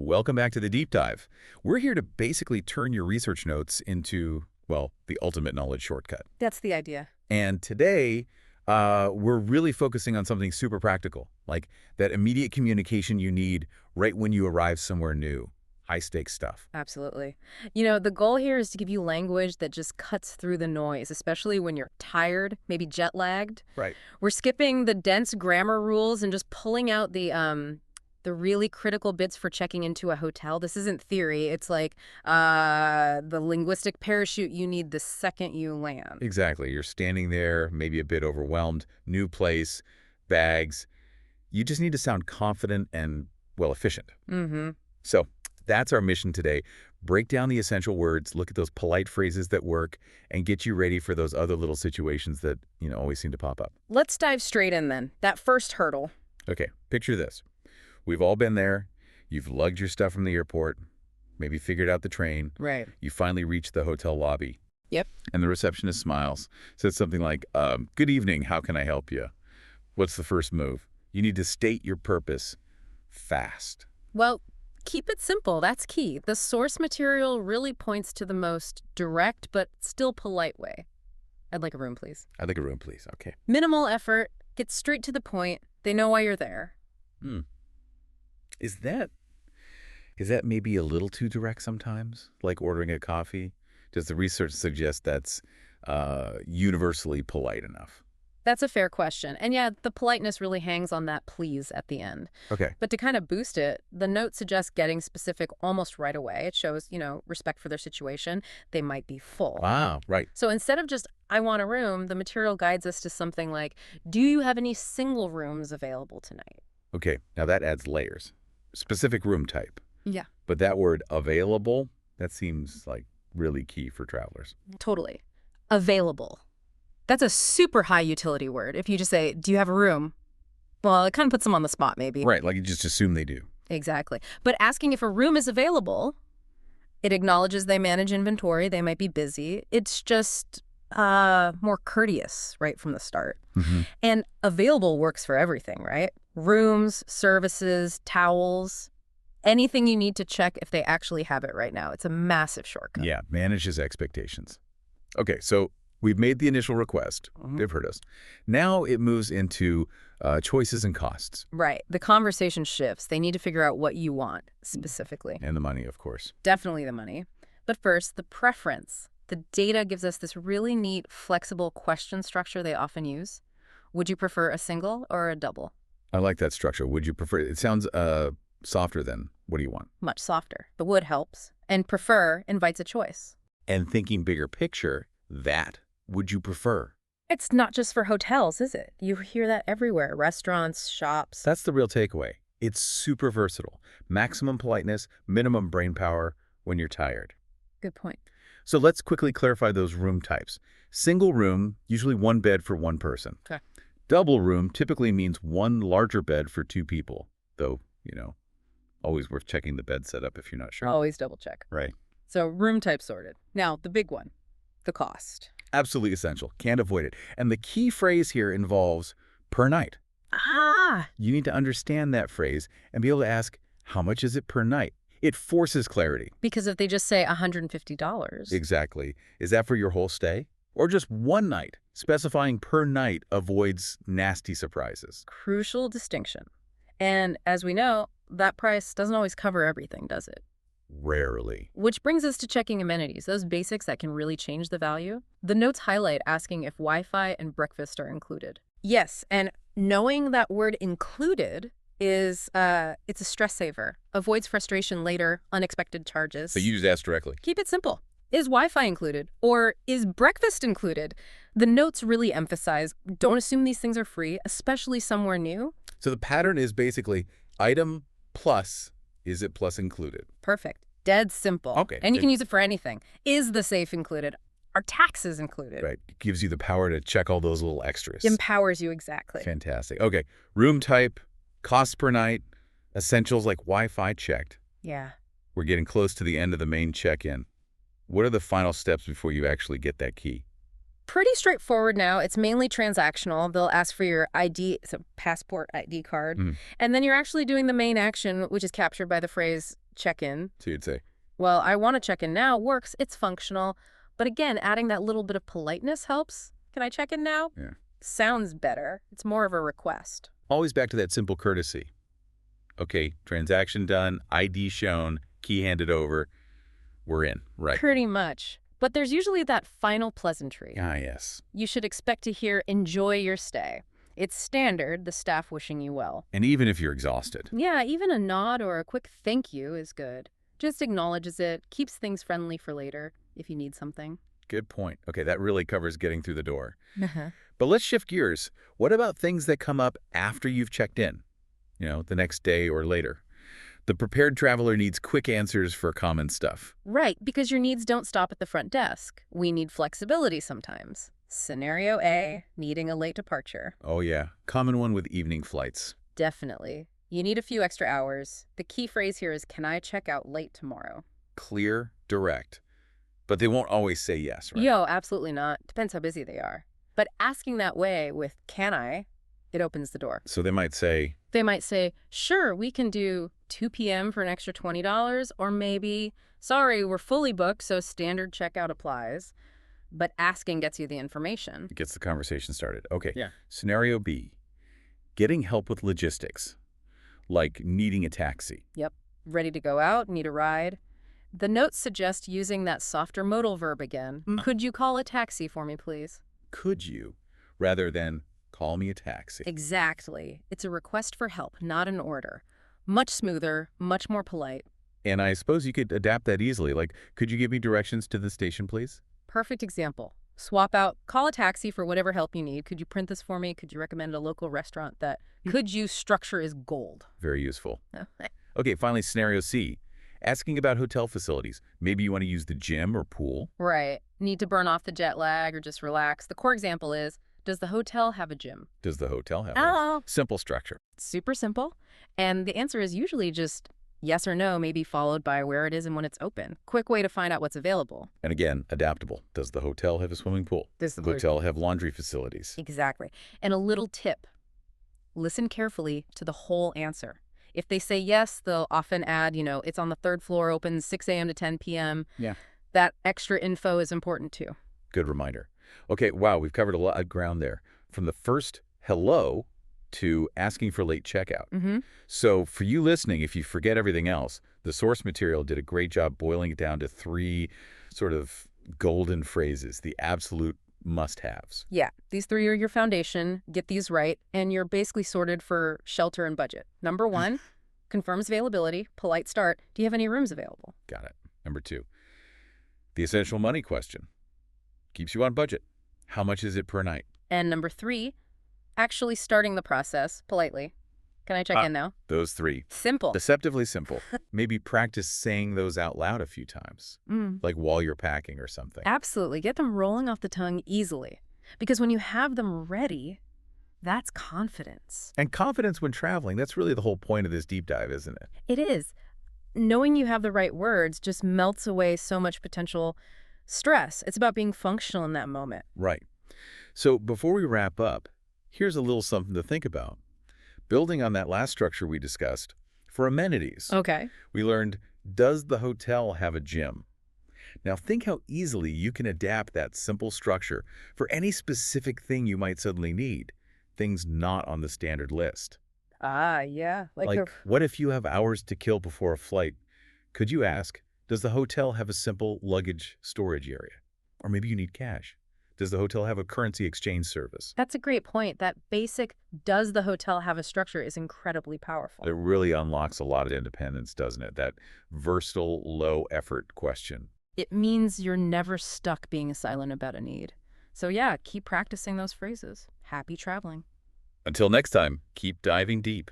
Welcome back to the Deep Dive. We're here to basically turn your research notes into, well, the ultimate knowledge shortcut. That's the idea. And today, we're really focusing on something super practical, like that immediate communication you need right when you arrive somewhere new. High-stakes stuff. Absolutely. You know, the goal here is to give you language that just cuts through the noise, especially when you're tired, maybe jet-lagged. Right. We're skipping the dense grammar rules and just pulling out the really critical bits for checking into a hotel. This isn't theory. It's like the linguistic parachute you need the second you land. Exactly. You're standing there, maybe a bit overwhelmed, new place, bags. You just need to sound confident and, well, efficient. Mm-hmm. So that's our mission today. Break down the essential words, look at those polite phrases that work, and get you ready for those other little situations that, always seem to pop up. Let's dive straight in then. That first hurdle. Okay, picture this. We've all been there. You've lugged your stuff from the airport, maybe figured out the train. Right. You finally reach the hotel lobby. Yep. And the receptionist smiles, says something like, good evening, how can I help you? What's the first move? You need to state your purpose fast. Well, keep it simple. That's key. The source material really points to the most direct but still polite way. I'd like a room, please. I'd like a room, please. Okay. Minimal effort. Get straight to the point. They know why you're there. Is that maybe a little too direct sometimes, like ordering a coffee? Does the research suggest that's universally polite enough? That's a fair question. And yeah, the politeness really hangs on that please at the end. Okay. But to kind of boost it, the note suggests getting specific almost right away. It shows, respect for their situation. They might be full. Wow, right. So instead of just, I want a room, the material guides us to something like, do you have any single rooms available tonight? Okay, now that adds layers. Specific room type. Yeah. But that word available, that seems like really key for travelers. Totally. Available. That's a super high utility word. If you just say, do you have a room? Well, it kind of puts them on the spot, maybe. Right, like you just assume they do. Exactly. But asking if a room is available, it acknowledges they manage inventory. They might be busy. It's just more courteous right from the start. Mm-hmm. And available works for everything, right? Rooms, services, towels, anything you need to check if they actually have it right now. It's a massive shortcut. Yeah, manages expectations. Okay, so we've made the initial request. Mm-hmm. They've heard us. Now it moves into choices and costs. Right. The conversation shifts. They need to figure out what you want specifically. And the money, of course. Definitely the money. But first, the preference. The data gives us this really neat, flexible question structure they often use. Would you prefer a single or a double? I like that structure. Would you prefer? It sounds softer than what do you want? Much softer. The would helps. And prefer invites a choice. And thinking bigger picture, that would you prefer? It's not just for hotels, is it? You hear that everywhere. Restaurants, shops. That's the real takeaway. It's super versatile. Maximum politeness, minimum brain power when you're tired. Good point. So let's quickly clarify those room types. Single room, usually one bed for one person. Okay. Double room typically means one larger bed for two people, though, always worth checking the bed setup if you're not sure. Always double check. Right. So room type sorted. Now, the big one, the cost. Absolutely essential. Can't avoid it. And the key phrase here involves per night. Ah! You need to understand that phrase and be able to ask, how much is it per night? It forces clarity. Because if they just say $150. Exactly. Is that for your whole stay? Or just one night? Specifying per night avoids nasty surprises. Crucial distinction. And as we know, that price doesn't always cover everything, does it? Rarely. Which brings us to checking amenities, those basics that can really change the value. The notes highlight asking if Wi-Fi and breakfast are included. Yes, and knowing that word included is, it's a stress saver. Avoids frustration later, unexpected charges. So you just ask directly. Keep it simple. Is Wi-Fi included? Or is breakfast included? The notes really emphasize, don't assume these things are free, especially somewhere new. So the pattern is basically item plus, is it plus included? Perfect. Dead simple. Okay. And you can use it for anything. Is the safe included? Are taxes included? Right. It gives you the power to check all those little extras. Empowers you exactly. Fantastic. Okay. Room type, cost per night, essentials like Wi-Fi checked. Yeah. We're getting close to the end of the main check-in. What are the final steps before you actually get that key? Pretty straightforward now. It's mainly transactional. They'll ask for your ID, so passport ID card. And then you're actually doing the main action, which is captured by the phrase, check-in. So you'd say, Well, I want to check in now works. It's functional. But again, adding that little bit of politeness helps. Can I check in now? yeah. Sounds better. It's more of a request. Always back to that simple courtesy. Okay, transaction done, ID shown, key handed over, we're in, right? Pretty much. But there's usually that final pleasantry. Ah, yes. You should expect to hear, enjoy your stay. It's standard, the staff wishing you well. And even if you're exhausted. Yeah, even a nod or a quick thank you is good. Just acknowledges it, keeps things friendly for later if you need something. Good point. Okay, that really covers getting through the door. But let's shift gears. What about things that come up after you've checked in? The next day or later. The prepared traveler needs quick answers for common stuff. Right, because your needs don't stop at the front desk. We need flexibility sometimes. Scenario A, needing a late departure. Oh yeah, common one with evening flights. Definitely. You need a few extra hours. The key phrase here is, can I check out late tomorrow? Clear, direct. But they won't always say yes, right? Yo, absolutely not. Depends how busy they are. But asking that way with, can I, it opens the door. So they might say, They might say, sure, we can do 2 p.m. for an extra $20, or maybe, sorry, we're fully booked, so standard checkout applies. But asking gets you the information. it gets the conversation started. Okay. Yeah. Scenario B, getting help with logistics, like needing a taxi. Yep. Ready to go out, need a ride. The notes suggest using that softer modal verb again. Could you call a taxi for me, please? Could you, rather than call me a taxi? Exactly. It's a request for help, not an order. Much smoother, much more polite. And I suppose you could adapt that easily. Like, could you give me directions to the station, please? Perfect example. Swap out, call a taxi for whatever help you need. Could you print this for me? Could you recommend a local restaurant that could you structure is gold? Very useful. Okay, finally, scenario C, asking about hotel facilities. Maybe you want to use the gym or pool. Right. Need to burn off the jet lag or just relax. The core example is, does the hotel have a gym? Does the hotel have Oh. one? Simple structure. Super simple. And the answer is usually just yes or no, maybe followed by where it is and when it's open. Quick way to find out what's available. And again, adaptable. Does the hotel have a swimming pool? Does The hotel have laundry facilities? Exactly. And a little tip. Listen carefully to the whole answer. If they say yes, they'll often add, it's on the 3rd floor, open 6 a.m. to 10 p.m. Yeah. That extra info is important too. Good reminder. Okay, wow, we've covered a lot of ground there. From the first hello to asking for late checkout. Mm-hmm. So for you listening, if you forget everything else, the source material did a great job boiling it down to 3 sort of golden phrases, the absolute must-haves. Yeah, these 3 are your foundation. Get these right, and you're basically sorted for shelter and budget. Number 1, confirms availability, polite start. Do you have any rooms available? Got it. Number 2, the essential money question. Keeps you on budget. How much is it per night? And number 3, actually starting the process politely. Can I check in now? Those 3. Simple. Deceptively simple. Maybe practice saying those out loud a few times, like while you're packing or something. Absolutely. Get them rolling off the tongue easily. Because when you have them ready, that's confidence. And confidence when traveling, that's really the whole point of this deep dive, isn't it? It is. Knowing you have the right words just melts away so much potential stress. It's about being functional in that moment. Right. So before we wrap up, here's a little something to think about. Building on that last structure we discussed, for amenities, Okay. we learned, does the hotel have a gym? Now think how easily you can adapt that simple structure for any specific thing you might suddenly need, things not on the standard list. Ah, yeah. Like, what if you have hours to kill before a flight? Could you ask, does the hotel have a simple luggage storage area? Or maybe you need cash. Does the hotel have a currency exchange service? That's a great point. That basic, does the hotel have a structure, is incredibly powerful. It really unlocks a lot of independence, doesn't it? That versatile, low-effort question. It means you're never stuck being silent about a need. So yeah, keep practicing those phrases. Happy traveling. Until next time, keep diving deep.